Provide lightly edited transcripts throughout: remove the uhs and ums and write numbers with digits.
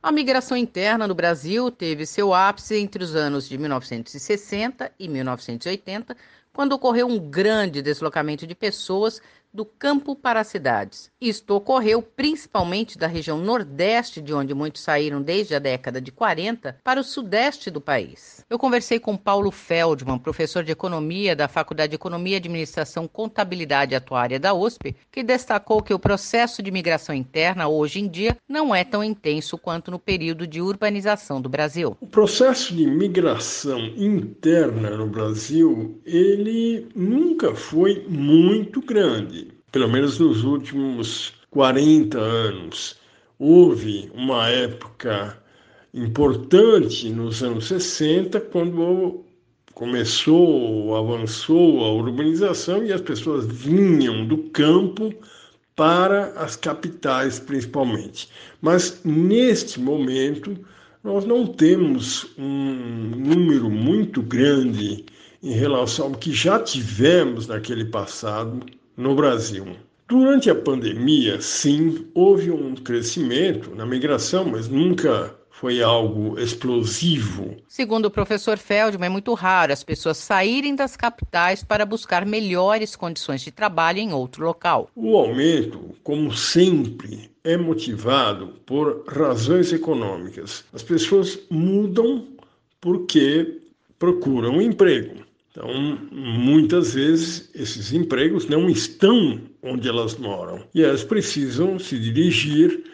A migração interna no Brasil teve seu ápice entre os anos de 1960 e 1980, quando ocorreu um grande deslocamento de pessoas do campo para as cidades. Isto ocorreu principalmente da região nordeste, de onde muitos saíram desde a década de 40, para o sudeste do país. Eu conversei com Paulo Feldman, professor de economia da Faculdade de Economia, Administração, Contabilidade e Atuária da USP, que destacou que o processo de migração interna hoje em dia não é tão intenso quanto no período de urbanização do Brasil. O processo de migração interna no Brasil, ele nunca foi muito grande. Pelo menos nos últimos 40 anos. Houve uma época importante nos anos 60, quando avançou a urbanização e as pessoas vinham do campo para as capitais, principalmente. Mas, neste momento, nós não temos um número muito grande em relação ao que já tivemos naquele passado no Brasil. Durante a pandemia, sim, houve um crescimento na migração, mas nunca foi algo explosivo. Segundo o professor Feldman, é muito raro as pessoas saírem das capitais para buscar melhores condições de trabalho em outro local. O aumento, como sempre, é motivado por razões econômicas. As pessoas mudam porque procuram um emprego. Então, muitas vezes, esses empregos não estão onde elas moram. E elas precisam se dirigir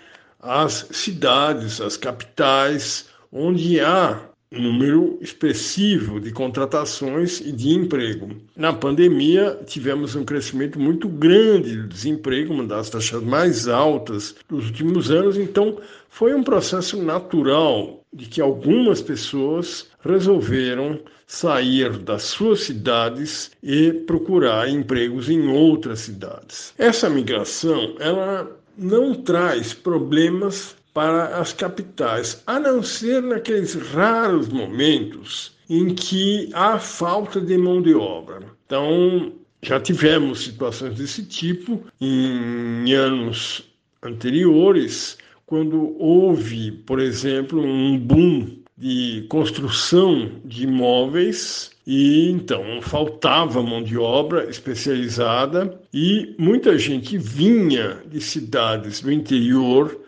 às cidades, às capitais, onde há um número expressivo de contratações e de emprego. Na pandemia, tivemos um crescimento muito grande do desemprego, uma das taxas mais altas dos últimos anos. Então, foi um processo natural de que algumas pessoas resolveram sair das suas cidades e procurar empregos em outras cidades. Essa migração, ela não traz problemas para as capitais, a não ser naqueles raros momentos em que há falta de mão de obra. Então, já tivemos situações desse tipo em anos anteriores, quando houve, por exemplo, um boom de construção de imóveis e então faltava mão de obra especializada e muita gente vinha de cidades do interior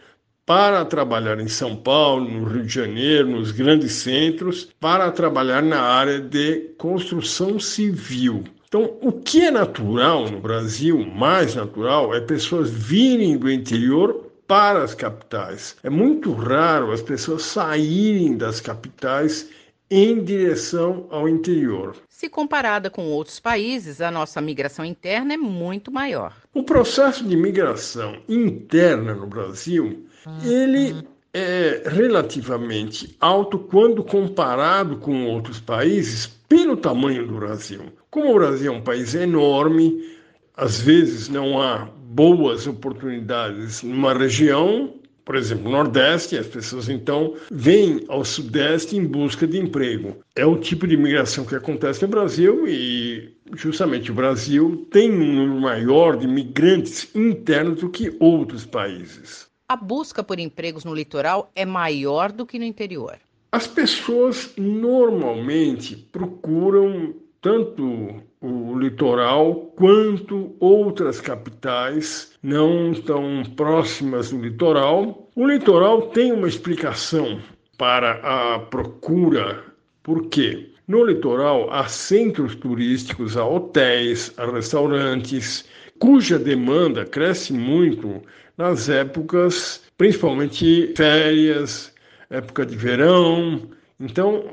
para trabalhar em São Paulo, no Rio de Janeiro, nos grandes centros, para trabalhar na área de construção civil. Então, o que é natural no Brasil, mais natural, é pessoas virem do interior para as capitais. É muito raro as pessoas saírem das capitais em direção ao interior. Se comparada com outros países, a nossa migração interna é muito maior. O processo de migração interna no Brasil, ele é relativamente alto quando comparado com outros países pelo tamanho do Brasil. Como o Brasil é um país enorme, às vezes não há boas oportunidades numa região, por exemplo, Nordeste, as pessoas então vêm ao Sudeste em busca de emprego. É o tipo de imigração que acontece no Brasil e justamente o Brasil tem um número maior de migrantes internos do que outros países. A busca por empregos no litoral é maior do que no interior. As pessoas normalmente procuram tanto o litoral quanto outras capitais não tão próximas do litoral. O litoral tem uma explicação para a procura. Por quê? No litoral há centros turísticos, há hotéis, há restaurantes, cuja demanda cresce muito nas épocas, principalmente férias, época de verão. Então,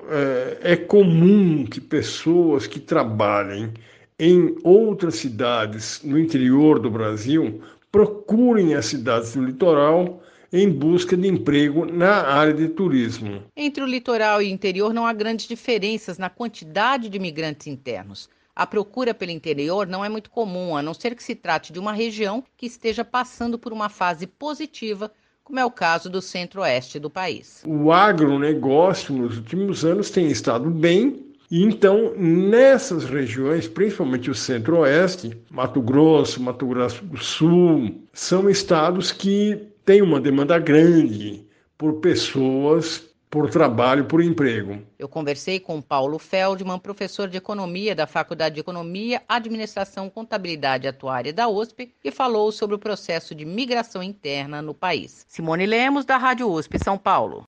é comum que pessoas que trabalhem em outras cidades no interior do Brasil procurem as cidades do litoral em busca de emprego na área de turismo. Entre o litoral e o interior não há grandes diferenças na quantidade de imigrantes internos. A procura pelo interior não é muito comum, a não ser que se trate de uma região que esteja passando por uma fase positiva, como é o caso do centro-oeste do país. O agronegócio nos últimos anos tem estado bem, e então nessas regiões, principalmente o centro-oeste, Mato Grosso do Sul, são estados que têm uma demanda grande por pessoas, por trabalho, por emprego. Eu conversei com Paulo Feldman, professor de Economia da Faculdade de Economia, Administração, Contabilidade e Atuária da USP, e falou sobre o processo de migração interna no país. Simone Lemos, da Rádio USP, São Paulo.